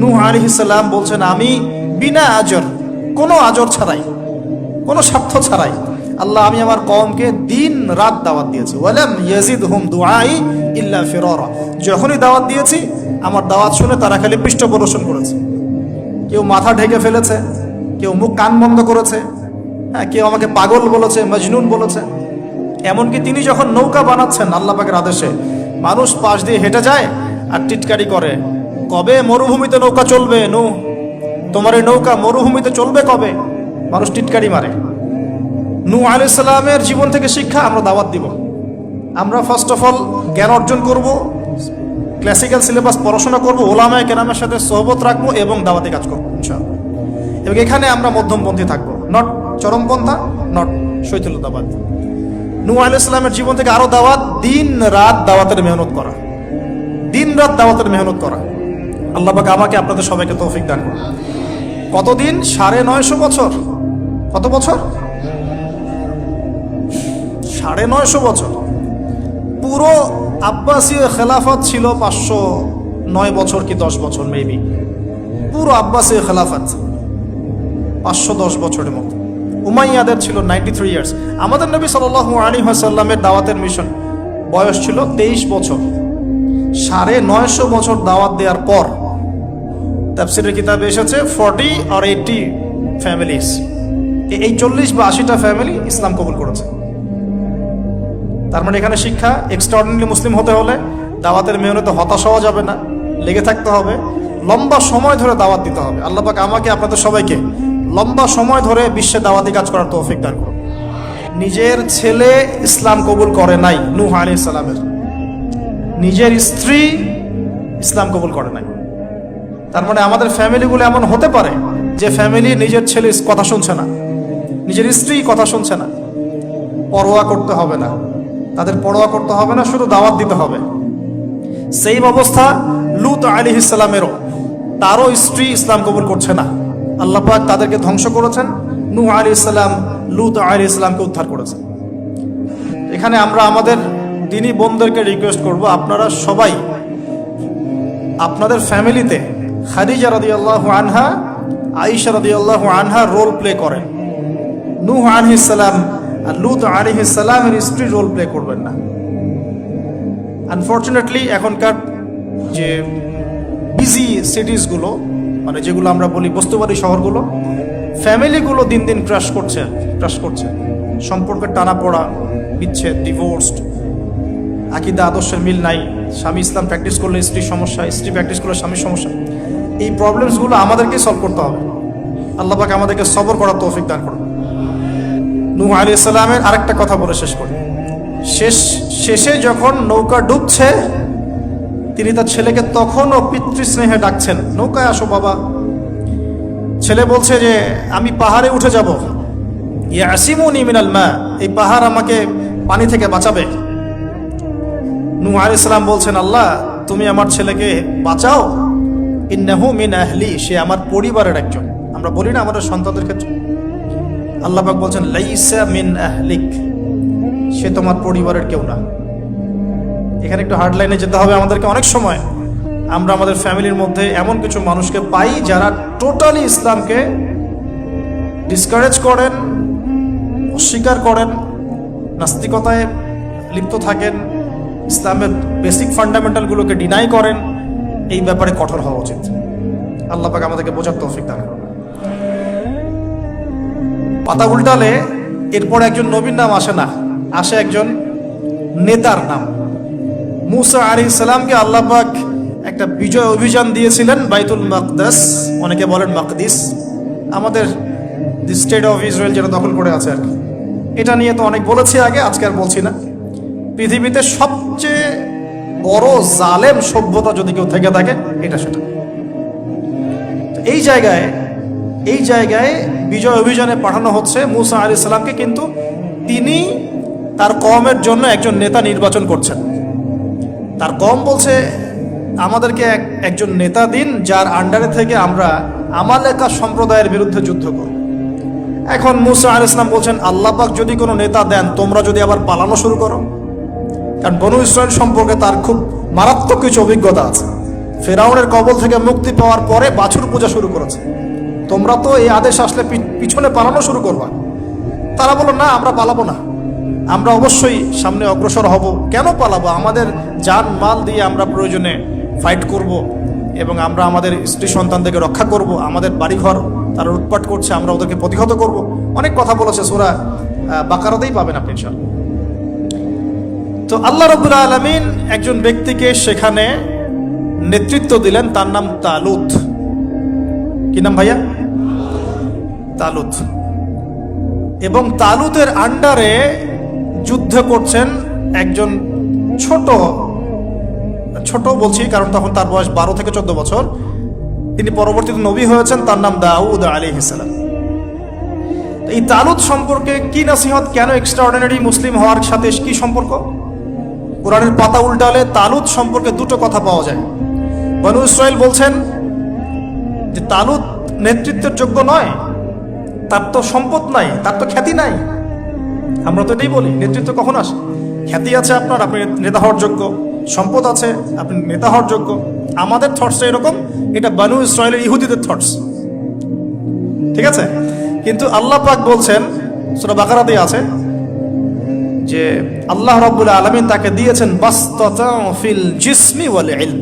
নূহ আলাইহিস সালাম বলছেন, আমি বিনা আজর, কোনো আজর ছাড়াই, কোনো স্বার্থ ছাড়াই আল্লাহ আমি আমার কওমকে দিন রাত দাওয়াত দিয়েছি। ওয়ালাম ইয়াজিদহুম দুআই ইল্লা ফিরারা। যখনই দাওয়াত দিয়েছি আমার দাওয়াত শুনে তারা খালি পৃষ্ঠ প্রদর্শন করেছে। কেউ মাথা ঢেকে ফেলেছে, কেউ মুখ কান বন্ধ করেছে, হ্যাঁ, কেউ আমাকে পাগল বলেছে, মজনুন বলেছে। এমনকি তিনি যখন নৌকা বানাচ্ছেন আল্লাহ পাকের আদেশে, মানুষ পাশ দিয়ে হেঁটে যায় আর টিটকারি করে, কবে মরুভূমিতে নৌকা চলবে নূহ, তোমার এই নৌকা মরুভূমিতে চলবে কবে? মানুষ টিটকারি মারে। নূহ আলাইহিস সালামের জীবন থেকে শিক্ষা আমরা দাওয়াত দিব। আমরা ফার্স্ট অফ অল জ্ঞান অর্জন করব, ক্লাসিক্যাল সিলেবাস পড়াশোনা করব, ওলামায়ে কেরামের সাথে সোহবত রাখবো এবং দাওয়াতি কাজ করবো ইনশাআল্লাহ। এবং এখানে আমরা মধ্যমপন্থী থাকবো, নট চরমপন্থা, নট শৈথিল্যতাবাদ। নূহ আলাইহিস সালামের জীবন থেকে আরো দাওয়াত, দিন রাত দাওয়াতের মেহনত করা, দিন রাত দাওয়াতের মেহনত করা। আল্লাহ পাক আমাকে আপনাদের সবাইকে তৌফিক দান করুন। কতদিন? 950 বছর। কত বছর? 950 বছর। পুরো আব্বাসীয় খেলাফত ছিল 509 বছর কি 10 বছর মেবি। পুরো আব্বাসীয় খেলাফত 510 বছরের মতো। উমাইয়াদের ছিল 93 ইয়ার্স। আমাদের নবী সাল্লাল্লাহু আলাইহি ওয়াসাল্লামের দাওয়াতের মিশন বয়স ছিল 23 বছর। 950 বছর দাওয়াত দেওয়ার পর তাফসীরের কিতাবে এসেছে 40 or 80 ফ্যামিলিজ, এই 40 বা 80টা ফ্যামিলি ইসলাম কবুল করেছে। তার মানে এখানে শিক্ষা, এক্সট্রাঅর্ডিনারি মুসলিম হতে হলে দাওয়াতের মেহনতে হতাশ হওয়া যাবে না, লেগে থাকতে হবে, লম্বা সময় ধরে দাওয়াত দিতে হবে। আল্লাহ পাক আমাকে আপনাদের সবাইকে লম্বা সময় ধরে বিশ্বে দাওয়াতি কাজ করার তৌফিক দান করুন। নিজের ছেলে ইসলাম কবুল করে নাই নূহ আলাইহিস সালামের, নিজের স্ত্রী ইসলাম কবুল করে নাই। তার মানে আমাদের ফ্যামিলিগুলো এমন হতে পারে যে ফ্যামিলি নিজের ছেলে কথা শুনছে না, নিজের স্ত্রী কথা শুনছে না। পরোয়া করতে হবে না, তাদের পরোয়া করতে হবে না, শুধু দাওয়াত দিতে হবে। সেই অবস্থা লূত আলাইহিস সালামেরও, তারও স্ত্রী ইসলাম কবুল করছে না। আল্লাহ পাক তাদেরকে ধ্বংস করেছেন, নূহ আলাইহিস সালাম লূত আলাইহিস সালামকে উদ্ধার করেছেন। এখানে আমরা আমাদের দ্বীনী বোনদেরকে রিকোয়েস্ট করব, আপনারা সবাই আপনাদের ফ্যামিলিতে খাদিজা রাদিয়াল্লাহু আনহা, আয়েশা রাদিয়াল্লাহু আনহা রোল প্লে করেন। নূহ আলাইহিস সালাম আর লূত আলাইহিস সালামের স্ত্রী রোল প্লে করবেন না। আনফর্চুনেটলি এখনকার যে বিজি সিটিজগুলো, মানে যেগুলো আমরা বলি বস্তুবাদী শহরগুলো, ফ্যামিলিগুলো দিন দিন ক্রাশ করছে। সম্পর্কের টানাপোড়া, বিচ্ছেদ, ডিভোর্সড, আকীদা আদর্শের মিল নাই। স্বামী ইসলাম প্র্যাকটিস করলে স্ত্রীর সমস্যা, স্ত্রী প্র্যাকটিস করলে স্বামীর সমস্যা। এই প্রবলেমসগুলো আমাদেরকে সলভ করতে হবে। আল্লাহ পাক আমাদেরকে সবর করার তৌফিক দান করুন। নূহ আলাইহিস সালামের আরেকটা কথা বলে শেষ করি। শেষে যখন নৌকা ডুবছে, তিনি তার ছেলেকে তখনও পিতৃস্নেহে ডাকছেন, নৌকায় আসো বাবা। ছেলে বলছে যে আমি পাহাড়ে উঠে যাব, ইয়াসিমুনি মিনাল মা, এই পাহাড় আমাকে পানি থেকে বাঁচাবে। নূহ আলাইহিস সালাম বলছেন, আল্লাহ তুমি আমার ছেলেকে বাঁচাও, ইন্নাহু মিন আহলি, সে আমার পরিবারের একজন। আমরা বলি না আমাদের সন্তানদের ক্ষেত্রে, আল্লাহ পাক বলছেন লাইসা মিন আহলিক, সে তোমার পরিবারের কেউ না। এখানে একটু হার্ড লাইনে যেতে হবে আমাদেরকে। অনেক সময় আমরা আমাদের ফ্যামিলির মধ্যে এমন কিছু মানুষকে পাই যারা টোটালি ইসলামকে ডিসকারেজ করেন, অস্বীকার করেন, নাস্তিকতায় লিপ্ত থাকেন, ইসলামের বেসিক ফান্ডামেন্টালগুলোকে ডিনাই করেন। এই ব্যাপারে কঠোর হওয়া উচিত। আল্লাহ পাক আমাদেরকে বোঝার তৌফিক দান করুন। পাতা উল্টালে এরপর একজন নবীর নাম আসে না, আসে একজন নেতার নাম। মূসা আলাইহিস সালামকে আল্লাহ পাক একটা বিজয় অভিযান দিয়েছিলেন বাইতুল মাকদাস, অনেকে বলেন মাকদিস, আমাদের দি স্টেট অফ ইসরায়েল যেটা দখল করে আছে আর কি। এটা নিয়ে তো অনেক বলেছি আগে, আজকে আর বলছি না। পৃথিবীতে সবচেয়ে বড় জালেম সভ্যতা যদি কেউ থেকে থাকে এটা সেটা। এই জায়গায় বিজয় অভিযানে পাঠানো হচ্ছে মূসা আলাইহিস সালামকে, কিন্তু তিনি তার কওমের জন্য একজন নেতা নির্বাচন করছেন। তার কওম বলছে আমাদেরকে একজন নেতা দিন যার আন্ডারে থেকে আমরা আমালেকা সম্প্রদায়ের বিরুদ্ধে যুদ্ধ করব। এখন মূসা আলাইহিস সালাম বলছেন আল্লাহ পাক যদি কোনো নেতা দেন, তোমরা যদি আবার পালানো শুরু করো, কারণ বনু ইসরায়েল সম্পর্কে তার খুব মারাত্মক কিছু অভিজ্ঞতা আছে। ফেরাউনের কবল থেকে মুক্তি পাওয়ার পরে বাছুর পূজা শুরু করেছে। তোমরা তো এই আদেশ আসলে পিছনে পালানো শুরু করবা। তারা বলল, না, আমরা পালাবো না, আমরা অবশ্যই সামনে অগ্রসর হব। কেন পালাবো? আমাদের জান মাল দিয়ে আমরা প্রয়োজনে ফাইট করব এবং আমরা আমাদের স্ত্রী সন্তানদেরকে রক্ষা করব। আমাদের বাড়িঘর তারা লুটপাট করছে, আমরা ওদেরকে প্রতিহত করব। অনেক কথা বলেছে, সূরা বাকারাতেই পাবেন আপনি ইনশাআল্লাহ। তো আল্লাহ রাব্বুল আলামিন একজন ব্যক্তিকে সেখানে নেতৃত্ব দিলেন, তার নাম তালুত। কি নাম ভাইয়া? তালুত। এবং তালুতের আন্ডারে যুদ্ধ করছেন একজন ছোট বলছি কারণ তখন তার বয়স 12 থেকে 14 বছর। তিনি পরবর্তীতে নবী হয়েছেন, তার নাম দাউদ আলাইহিস সালাম। এই তালুত সম্পর্কে কি নসিহত, কেন এক্সট্রাঅর্ডিনারি মুসলিম হওয়ার সাথে কি সম্পর্ক? কোরআনের পাতা উল্টালে তালুত সম্পর্কে দুটো কথা পাওয়া যায়। বনু ইসরাইল বলছেন যে তালুত নেতৃত্বের যোগ্য নয়, তার তো সম্পদ নাই, তার তো খ্যাতি নাই। আমরা তো এটাই বলি, নেতৃত্ব কখন আসে? খ্যাতি আছে আপনার, আপনি নেতা হওয়ার যোগ্য, সম্পদ আছে, আপনি নেতা হওয়ার যোগ্য। আমাদের থটসটা এরকম, এটা বনু ইসরাইলের ইহুদিদের থটস, ঠিক আছে? কিন্তু আল্লাহ পাক বলছেন, সূরা বাকারাতে আছে যে আল্লাহ রাব্বুল আলামিন তাকে দিয়েছেন বাসতাতাউ ফিল জিসমি ওয়াল ইলম।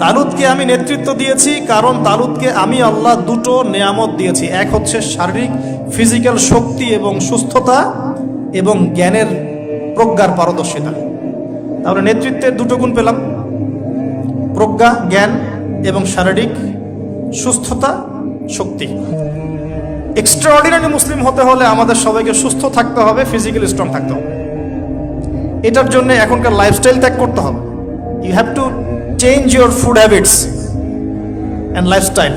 তালুতকে আমি নেতৃত্ব দিয়েছি কারণ তালুতকে আমি আল্লাহ দুটো নেয়ামত দিয়েছি। এক হচ্ছে শারীরিক ফিজিক্যাল শক্তি এবং সুস্থতা এবং জ্ঞানের প্রজ্ঞার পারদর্শিতা। তাহলে নেতৃত্বের দুটো গুণ পেলাম, প্রজ্ঞা, জ্ঞান এবং শারীরিক সুস্থতা, শক্তি। এক্সট্রাঅর্ডিনারি মুসলিম হতে হলে আমাদের সবাইকে সুস্থ থাকতে হবে, ফিজিক্যালি স্ট্রং থাকতে হবে। এটার জন্য এখনকার লাইফস্টাইল ত্যাগ করতে হবে। You have to change your food habits and lifestyle.